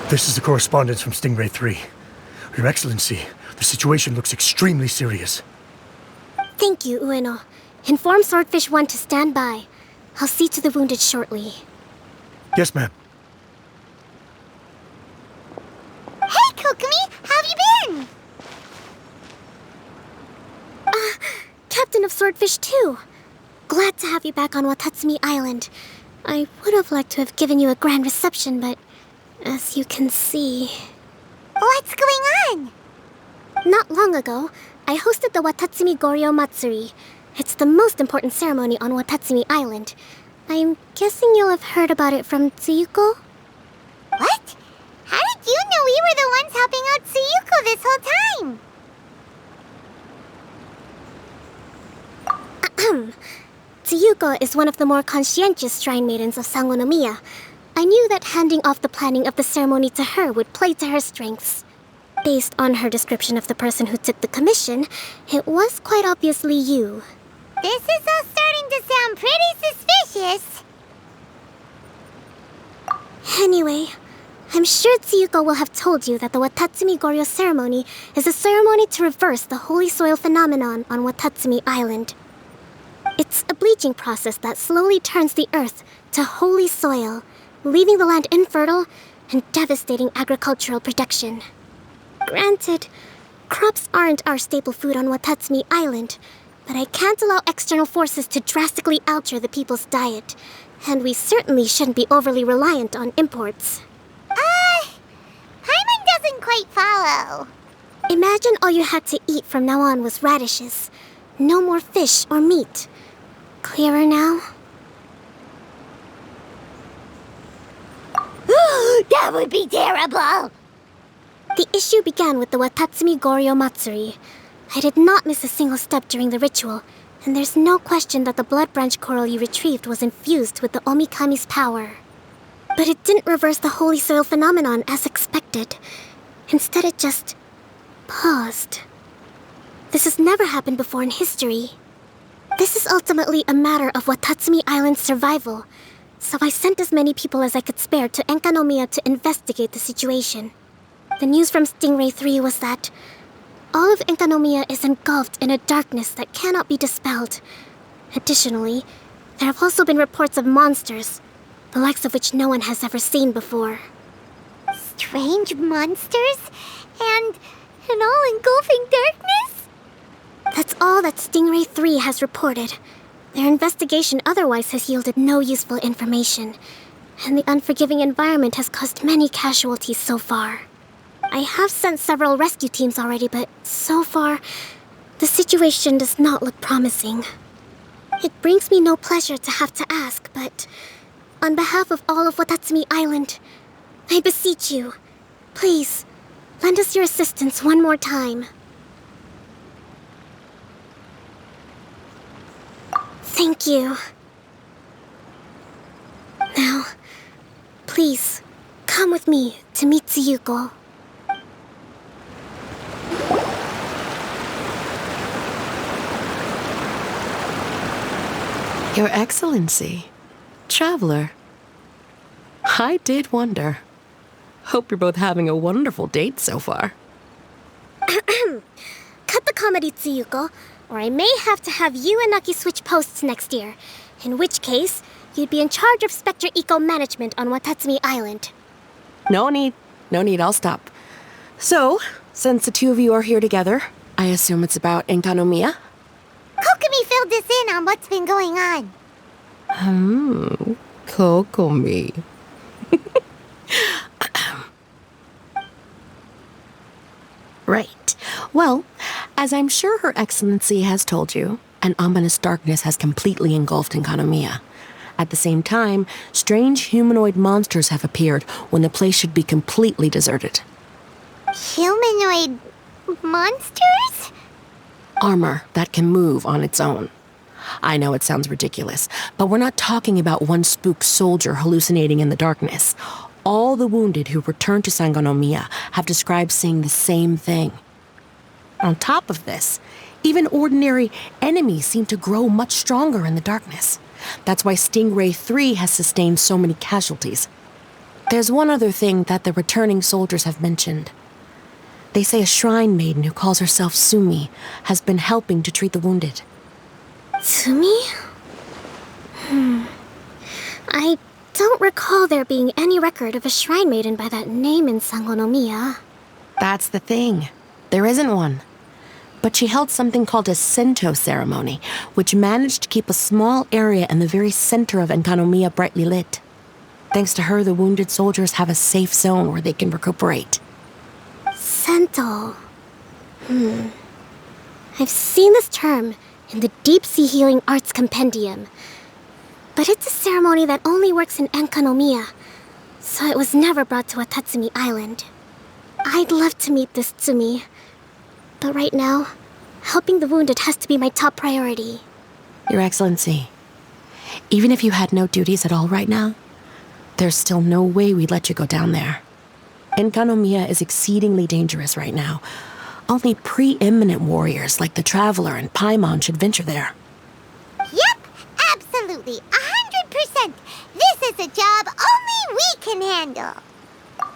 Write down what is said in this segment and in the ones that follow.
This is the correspondence from Stingray 3. Your Excellency, the situation looks extremely serious. Thank you, Ueno. Inform Swordfish 1 to stand by. I'll see to the wounded shortly. Yes, ma'am. Hey, Kokomi! How have you been? Captain of Swordfish 2. Glad to have you back on Watatsumi Island. I would have liked to have given you a grand reception, but as you can see... What's going on? Not long ago, I hosted the Watatsumi Goryo Matsuri. It's the most important ceremony on Watatsumi Island. I'm guessing you'll have heard about it from Tsuyuko? What? How did you know we were the ones helping out Tsuyuko this whole time? Tsuyuko is one of the more conscientious shrine maidens of Sangonomiya. I knew that handing off the planning of the ceremony to her would play to her strengths. Based on her description of the person who took the commission, it was quite obviously you. This is all starting to sound pretty suspicious. Anyway, I'm sure Tsuyuko will have told you that the Watatsumi Goryo ceremony is a ceremony to reverse the holy soil phenomenon on Watatsumi Island. It's a bleaching process that slowly turns the earth to holy soil, leaving the land infertile and devastating agricultural production. Granted, crops aren't our staple food on Watatsumi Island, but I can't allow external forces to drastically alter the people's diet, and we certainly shouldn't be overly reliant on imports. Paimon doesn't quite follow. Imagine all you had to eat from now on was radishes. No more fish or meat. Clearer now? That would be terrible! The issue began with the Watatsumi Goryo Matsuri. I did not miss a single step during the ritual, and there's no question that the blood branch coral you retrieved was infused with the Omikami's power. But it didn't reverse the holy soil phenomenon as expected. Instead, it just... paused. This has never happened before in history. This is ultimately a matter of Watatsumi Island's survival, so I sent as many people as I could spare to Enkanomiya to investigate the situation. The news from Stingray 3 was that all of Enkanomiya is engulfed in a darkness that cannot be dispelled. Additionally, there have also been reports of monsters, the likes of which no one has ever seen before. Strange monsters? And an all-engulfing darkness? That's all that Stingray 3 has reported. Their investigation otherwise has yielded no useful information, and the unforgiving environment has caused many casualties so far. I have sent several rescue teams already, but so far, the situation does not look promising. It brings me no pleasure to have to ask, but on behalf of all of Watatsumi Island, I beseech you, please, lend us your assistance one more time. Thank you. Now, please, come with me to meet Tsuyuko. Your Excellency, Traveler. I did wonder. Hope you're both having a wonderful date so far. Cut the comedy, Tsuyuko, or I may have to have you and Naki switch posts next year. In which case, you'd be in charge of Spectre Eco Management on Watatsumi Island. No need, I'll stop. So, since the two of you are here together, I assume it's about Enkanomiya? Kokomi filled us in on what's been going on. Kokomi. Right. Well, as I'm sure Her Excellency has told you, an ominous darkness has completely engulfed Enkanomiya. At the same time, strange humanoid monsters have appeared when the place should be completely deserted. Humanoid monsters? Armor that can move on its own. I know it sounds ridiculous, but we're not talking about one spooked soldier hallucinating in the darkness. All the wounded who returned to Sangonomiya have described seeing the same thing. On top of this, even ordinary enemies seem to grow much stronger in the darkness. That's why Stingray 3 has sustained so many casualties. There's one other thing that the returning soldiers have mentioned. They say a shrine maiden who calls herself Tsumi has been helping to treat the wounded. Tsumi? I don't recall there being any record of a shrine maiden by that name in Sangonomiya. That's the thing. There isn't one. But she held something called a Sento ceremony, which managed to keep a small area in the very center of Enkanomiya brightly lit. Thanks to her, the wounded soldiers have a safe zone where they can recuperate. Sento. I've seen this term in the Deep Sea Healing Arts Compendium. But it's a ceremony that only works in Enkanomiya, so it was never brought to Watatsumi Island. I'd love to meet this Tsumi, but right now, helping the wounded has to be my top priority. Your Excellency, even if you had no duties at all right now, there's still no way we'd let you go down there. Enkanomiya is exceedingly dangerous right now. Only preeminent warriors like the Traveler and Paimon should venture there. Yep, absolutely, 100%. This is a job only we can handle.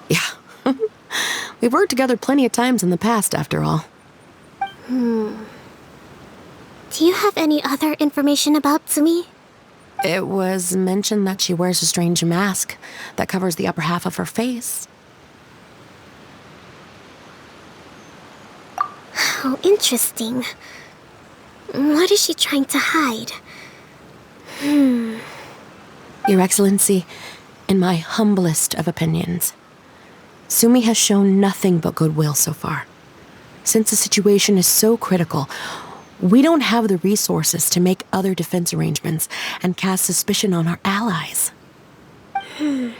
Yeah. We've worked together plenty of times in the past, after all. Do you have any other information about Tsumi? It was mentioned that she wears a strange mask that covers the upper half of her face. How interesting. What is she trying to hide? Your Excellency, in my humblest of opinions, Tsumi has shown nothing but goodwill so far. Since the situation is so critical, we don't have the resources to make other defense arrangements and cast suspicion on our allies. I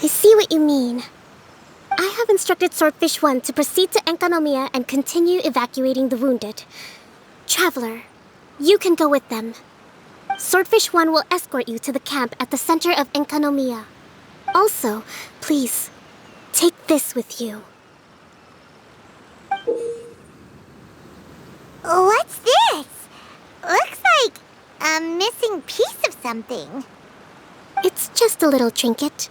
see what you mean. I have instructed Swordfish 1 to proceed to Enkanomiya and continue evacuating the wounded. Traveler, you can go with them. Swordfish 1 will escort you to the camp at the center of Enkanomiya. Also, please, take this with you. What's this? Looks like a missing piece of something. It's just a little trinket.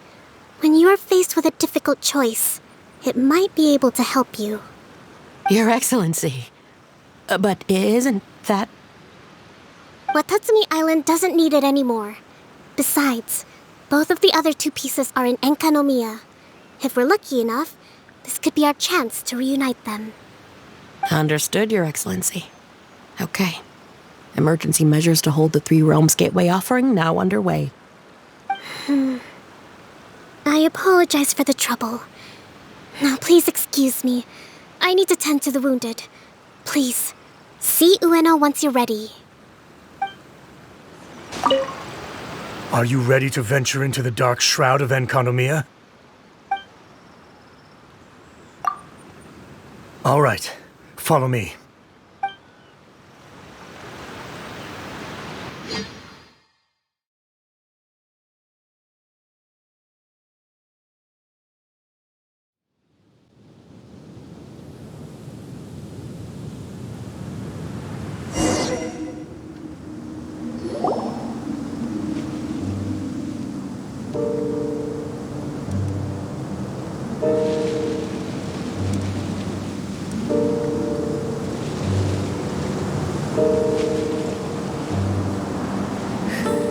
When you are faced with a difficult choice, it might be able to help you. Your Excellency. But isn't that... Watatsumi Island doesn't need it anymore. Besides, both of the other two pieces are in Enkanomiya. If we're lucky enough, this could be our chance to reunite them. Understood, Your Excellency. Okay. Emergency measures to hold the Three Realms Gateway offering now underway. I apologize for the trouble. Now please excuse me. I need to tend to the wounded. Please, see Ueno once you're ready. Are you ready to venture into the dark shroud of Enkanomiya? All right, follow me.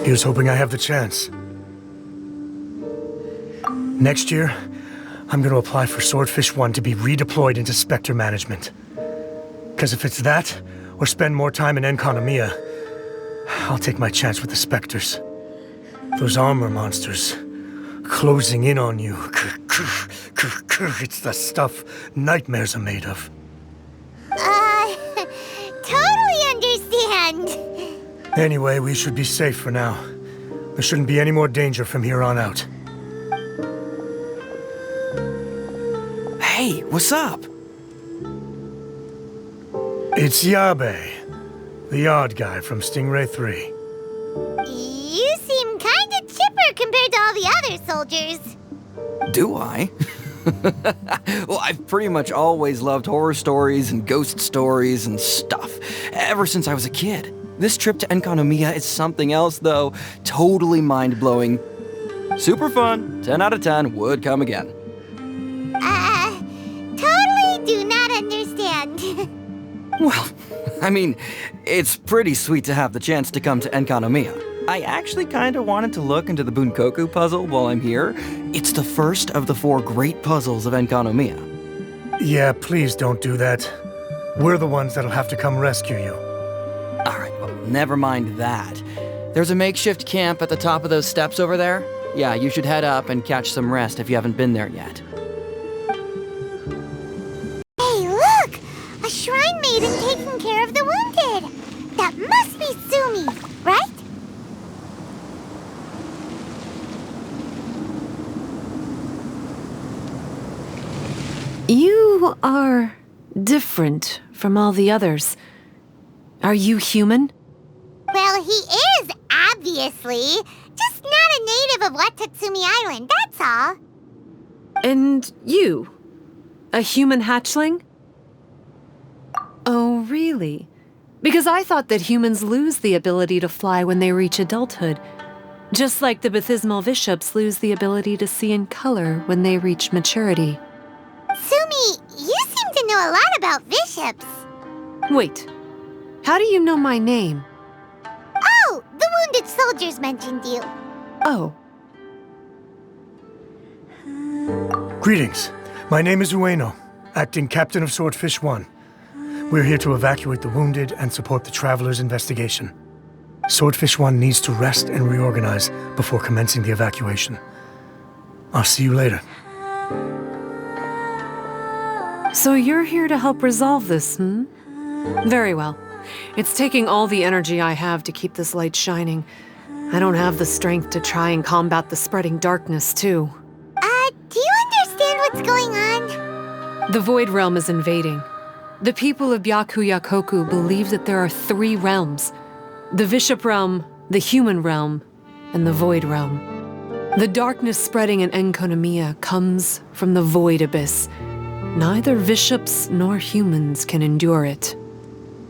Here's hoping I have the chance. Next year, I'm going to apply for Swordfish 1 to be redeployed into Spectre management. Because if it's that, or spend more time in Enkanomiya, I'll take my chance with the Spectres. Those armor monsters, closing in on you. It's the stuff nightmares are made of. Totally understand. Anyway, we should be safe for now. There shouldn't be any more danger from here on out. Hey, what's up? It's Yabe, the odd guy from Stingray 3. You seem kinda chipper compared to all the other soldiers. Do I? Well, I've pretty much always loved horror stories and ghost stories and stuff, ever since I was a kid. This trip to Enkanomiya is something else, though. Totally mind-blowing. Super fun. 10 out of 10 would come again. Totally do not understand. Well, I mean, it's pretty sweet to have the chance to come to Enkanomiya. I actually kinda wanted to look into the Bunkoku puzzle while I'm here. It's the first of the 4 great puzzles of Enkanomiya. Yeah, please don't do that. We're the ones that'll have to come rescue you. Alright, well, never mind that. There's a makeshift camp at the top of those steps over there. Yeah, you should head up and catch some rest if you haven't been there yet. Hey, look! A shrine maiden taking care of the wounded. That must be Tsumi, right? You are different from all the others. Are you human? Well, he is, obviously. Just not a native of Watatsumi Island, that's all. And you? A human hatchling? Oh, really? Because I thought that humans lose the ability to fly when they reach adulthood, just like the baptismal bishops lose the ability to see in color when they reach maturity. Tsumi, you seem to know a lot about bishops. Wait, how do you know my name? Oh, the wounded soldiers mentioned you. Oh. Greetings. My name is Ueno, acting captain of Swordfish 1. We're here to evacuate the wounded and support the traveler's investigation. Swordfish 1 needs to rest and reorganize before commencing the evacuation. I'll see you later. So you're here to help resolve this, hmm? Very well. It's taking all the energy I have to keep this light shining. I don't have the strength to try and combat the spreading darkness, too. Do you understand what's going on? The Void Realm is invading. The people of Byakuyakoku believe that there are 3 realms. The Bishop Realm, the Human Realm, and the Void Realm. The darkness spreading in Enkanomiya comes from the Void Abyss. Neither bishops nor humans can endure it.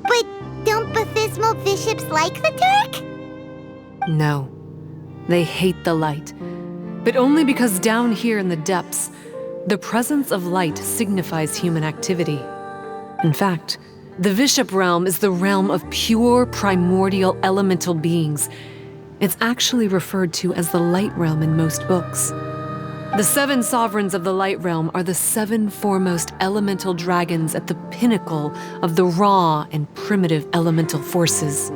But don't baptismal bishops like the dark? No. They hate the light. But only because down here in the depths, the presence of light signifies human activity. In fact, the Bishop Realm is the realm of pure primordial elemental beings. It's actually referred to as the Light Realm in most books. The 7 sovereigns of the Light Realm are the 7 foremost elemental dragons at the pinnacle of the raw and primitive elemental forces.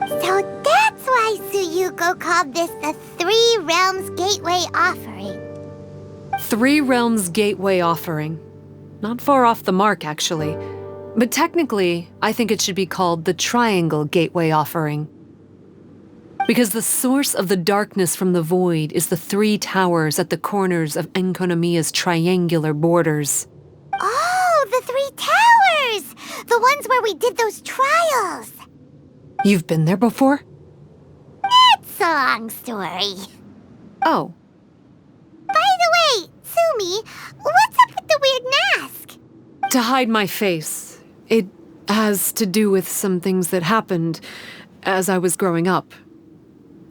So that's why Tsuyuko called this the 3 Realms Gateway Offering. 3 Realms Gateway Offering. Not far off the mark, actually. But technically, I think it should be called the Triangle Gateway Offering. Because the source of the darkness from the void is the 3 towers at the corners of Enkanomiya's triangular borders. Oh, the 3 towers! The ones where we did those trials! You've been there before? It's a long story. Oh. By the way, Tsumi, what's up with the weird mask? To hide my face. It has to do with some things that happened as I was growing up.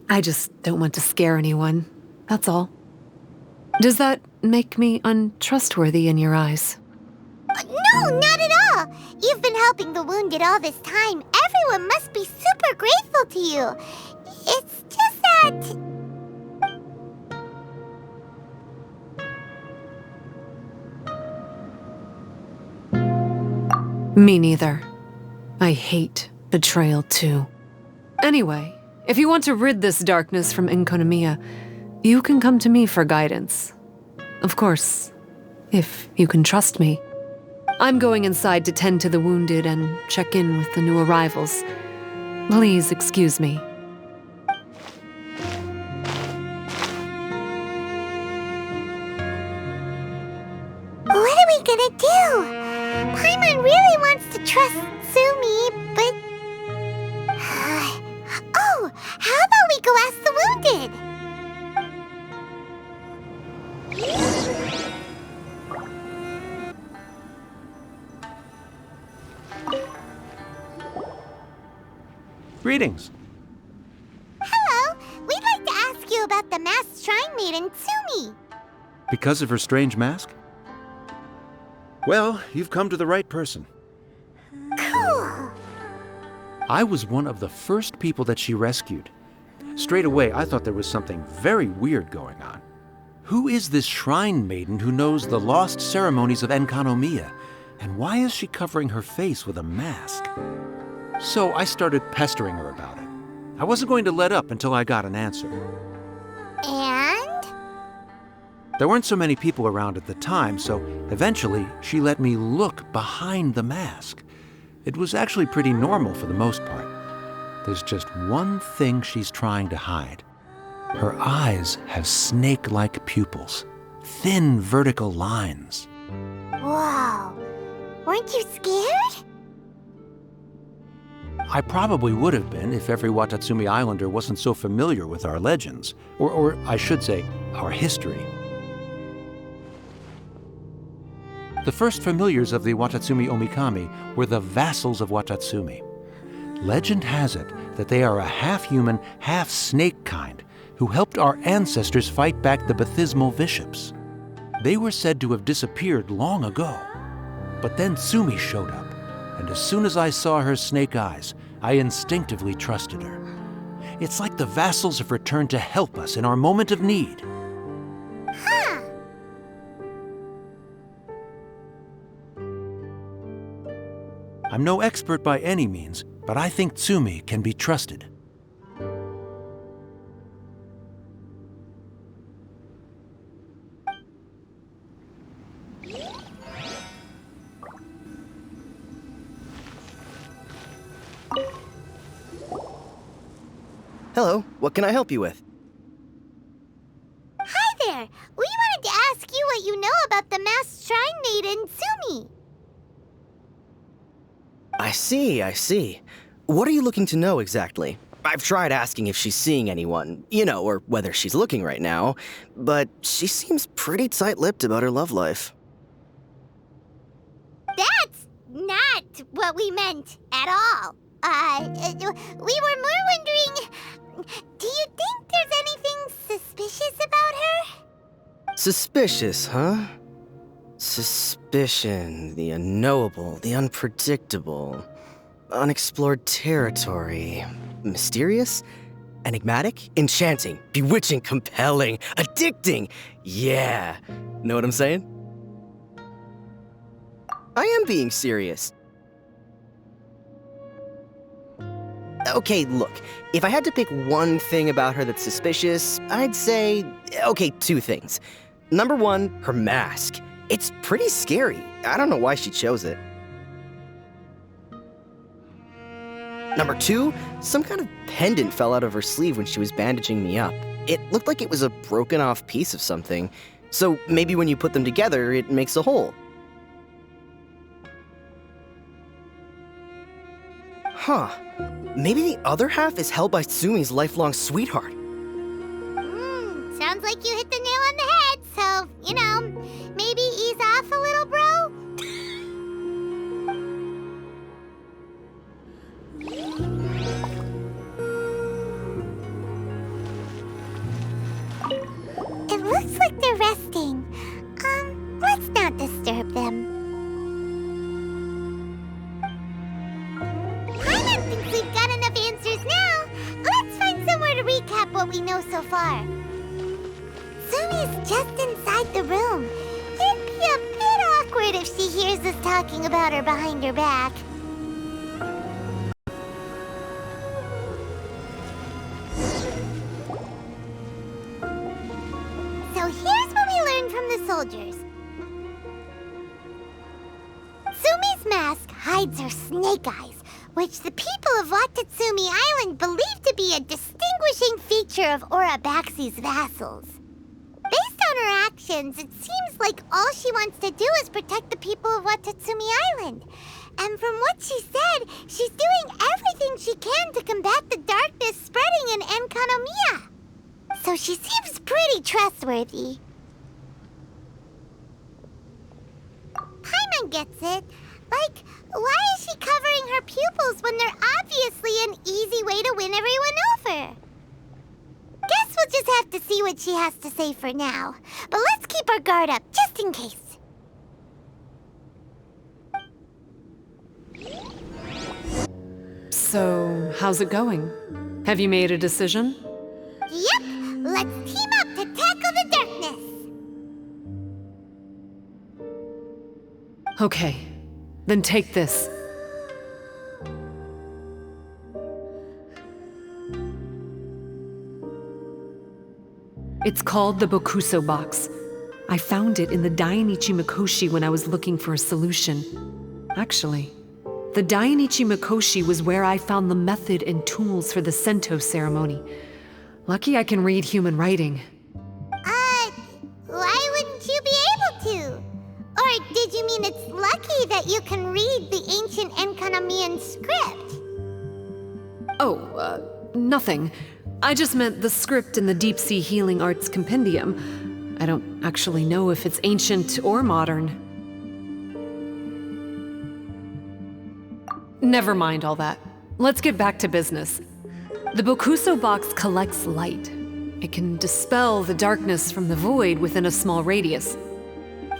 I just don't want to scare anyone, that's all. Does that make me untrustworthy in your eyes? No, not at all. You've been helping the wounded all this time. Everyone must be super grateful to you. It's just that... Me neither. I hate betrayal too. Anyway, if you want to rid this darkness from Enkanomiya, you can come to me for guidance. Of course, if you can trust me. I'm going inside to tend to the wounded and check in with the new arrivals. Please excuse me. What are we gonna do? Paimon really wants to trust Tsumi, but... Oh, how about we go ask the wounded? Greetings. Hello, we'd like to ask you about the masked shrine maiden, Tsumi. Because of her strange mask? Well, you've come to the right person. Cool. I was one of the first people that she rescued. Straight away, I thought there was something very weird going on. Who is this shrine maiden who knows the lost ceremonies of Enkanomiya? And why is she covering her face with a mask? So I started pestering her about it. I wasn't going to let up until I got an answer. And? There weren't so many people around at the time, so eventually she let me look behind the mask. It was actually pretty normal for the most part. There's just one thing she's trying to hide. Her eyes have snake-like pupils, thin vertical lines. Whoa. Weren't you scared? I probably would have been if every Watatsumi Islander wasn't so familiar with our legends, or I should say, our history. The first familiars of the Watatsumi Omikami were the vassals of Watatsumi. Legend has it that they are a half-human, half-snake kind who helped our ancestors fight back the Bathismal Bishops. They were said to have disappeared long ago. But then Tsumi showed up, and as soon as I saw her snake eyes, I instinctively trusted her. It's like the vassals have returned to help us in our moment of need. Huh. I'm no expert by any means, but I think Tsumi can be trusted. Hello, what can I help you with? Hi there. We wanted to ask you what you know about the masked shrine maiden, Tsumi. I see. What are you looking to know exactly? I've tried asking if she's seeing anyone, or whether she's looking right now, but she seems pretty tight-lipped about her love life. That's not what we meant at all. We were more wondering, do you think there's anything suspicious about her? Suspicious, huh? Suspicion, the unknowable, the unpredictable, unexplored territory. Mysterious? Enigmatic? Enchanting? Bewitching? Compelling? Addicting? Yeah. Know what I'm saying? I am being serious. Okay, look, if I had to pick one thing about her that's suspicious, I'd say, two things. Number one, her mask. It's pretty scary. I don't know why she chose it. Number two, some kind of pendant fell out of her sleeve when she was bandaging me up. It looked like it was a broken off piece of something. So maybe when you put them together, it makes a whole. Huh. Maybe the other half is held by Tsumi's lifelong sweetheart. Sounds like you hit the nail on the head, so, maybe ease off a little, bro? It looks like they're resting. Let's not disturb them. Paimon thinks we've got enough answers now. Let's find somewhere to recap what we know so far. Tsumi's just inside the room. It'd be a bit awkward if she hears us talking about her behind her back. So here's what we learned from the soldiers. Tsumi's mask hides her snake eyes, which the people of Watatsumi Island believe to be a distinguishing feature of Orabaxi's vassals. Based on her actions, it seems like all she wants to do is protect the people of Watatsumi Island. And from what she said, she's doing everything she can to combat the darkness spreading in Enkanomiya. So she seems pretty trustworthy. Paimon gets it. Like, why is she covering her pupils when they're obviously an easy way to win everyone over? Guess we'll just have to see what she has to say for now. But let's keep our guard up, just in case. So, how's it going? Have you made a decision? Yep, let's team up to tackle the darkness. Okay, then take this. It's called the Bokuso box. I found it in the Dainichi Mikoshi when I was looking for a solution. Actually, the Dainichi Mikoshi was where I found the method and tools for the Sento ceremony. Lucky I can read human writing. Why wouldn't you be able to? Or did you mean it's lucky that you can read the ancient Enkanomiyan script? Oh, nothing. I just meant the script in the Deep Sea Healing Arts Compendium. I don't actually know if it's ancient or modern. Never mind all that. Let's get back to business. The Bokuso box collects light. It can dispel the darkness from the void within a small radius.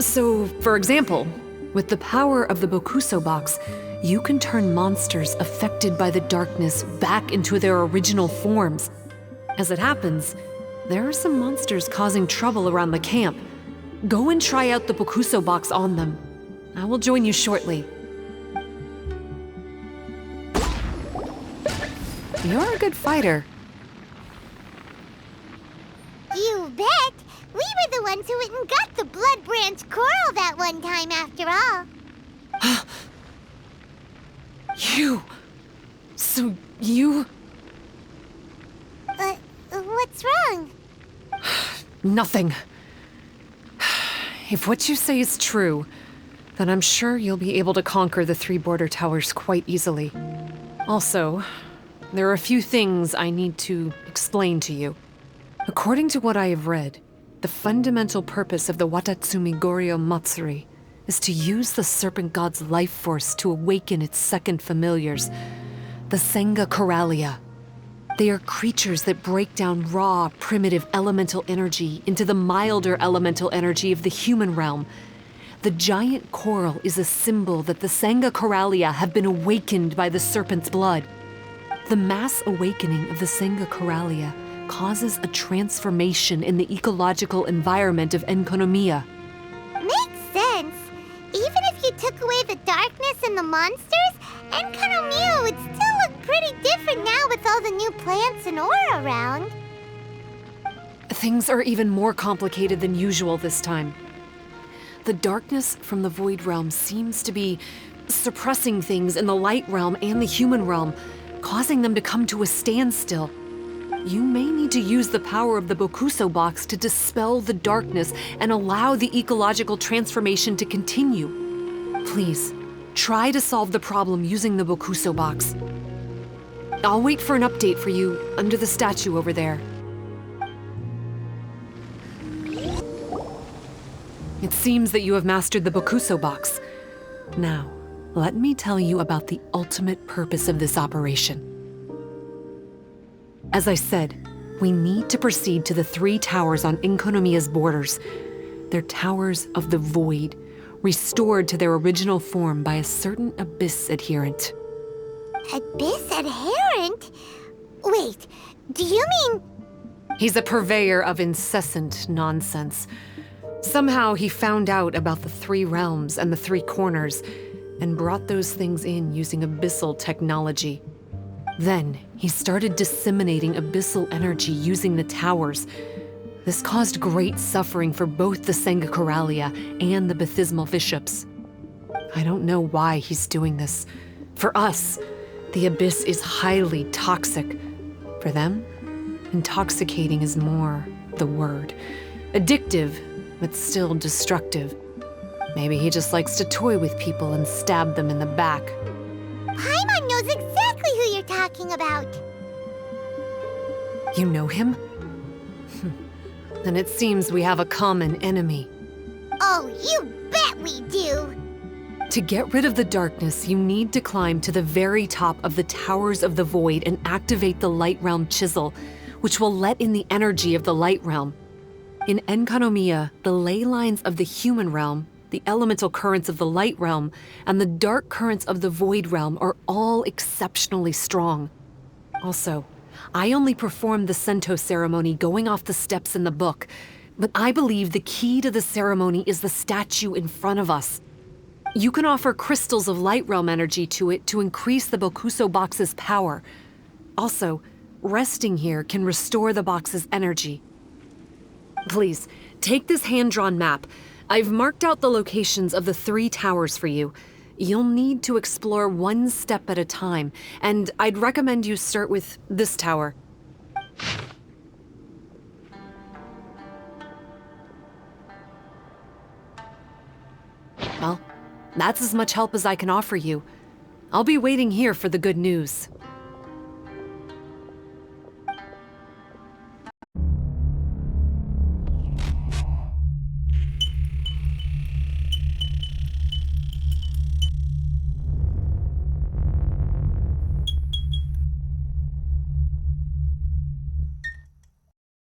So, for example, with the power of the Bokuso box, you can turn monsters affected by the darkness back into their original forms. As it happens, there are some monsters causing trouble around the camp. Go and try out the Bokuso box on them. I will join you shortly. You're a good fighter. You bet! We were the ones who went and got the Blood Branch Coral that one time after all. You... So you... What's wrong? Nothing. If what you say is true, then I'm sure you'll be able to conquer the 3 border towers quite easily. Also, there are a few things I need to explain to you. According to what I have read, the fundamental purpose of the Watatsumi Goryo Matsuri is to use the serpent god's life force to awaken its second familiars, the Senga Coralia. They are creatures that break down raw, primitive elemental energy into the milder elemental energy of the human realm. The giant coral is a symbol that the Senga Coralia have been awakened by the serpent's blood. The mass awakening of the Senga Coralia causes a transformation in the ecological environment of Enkanomiya. Makes sense. Even if you took away the darkness and the monsters, Enkanomiya would still look pretty different now with all the new plants and ore around. Things are even more complicated than usual this time. The darkness from the Void Realm seems to be suppressing things in the Light Realm and the Human Realm, causing them to come to a standstill. You may need to use the power of the Bokuso box to dispel the darkness and allow the ecological transformation to continue. Please, try to solve the problem using the Bokuso box. I'll wait for an update for you under the statue over there. It seems that you have mastered the Bokuso box. Now, let me tell you about the ultimate purpose of this operation. As I said, we need to proceed to the 3 towers on Enkanomiya's borders. They're towers of the void, restored to their original form by a certain Abyss adherent. Abyss adherent? Wait, do you mean... He's a purveyor of incessant nonsense. Somehow he found out about the 3 realms and the 3 corners, and brought those things in using abyssal technology. Then, he started disseminating abyssal energy using the towers. This caused great suffering for both the Senga Coralia and the Baptismal Bishops. I don't know why he's doing this. For us, the abyss is highly toxic. For them, intoxicating is more the word. Addictive, but still destructive. Maybe he just likes to toy with people and stab them in the back. Paimon knows exactly who you're talking about. You know him? Then it seems we have a common enemy. Oh, you bet we do! To get rid of the darkness, you need to climb to the very top of the Towers of the Void and activate the Light Realm Chisel, which will let in the energy of the light realm. In Enkanomiya, the ley lines of the human realm, the elemental currents of the light realm, and the dark currents of the void realm are all exceptionally strong. Also, I only performed the Sento ceremony going off the steps in the book, but I believe the key to the ceremony is the statue in front of us. You can offer crystals of light realm energy to it to increase the Bokuso box's power. Also, resting here can restore the box's energy. Please, take this hand-drawn map. I've marked out the locations of the 3 towers for you. You'll need to explore one step at a time, and I'd recommend you start with this tower. Well, that's as much help as I can offer you. I'll be waiting here for the good news.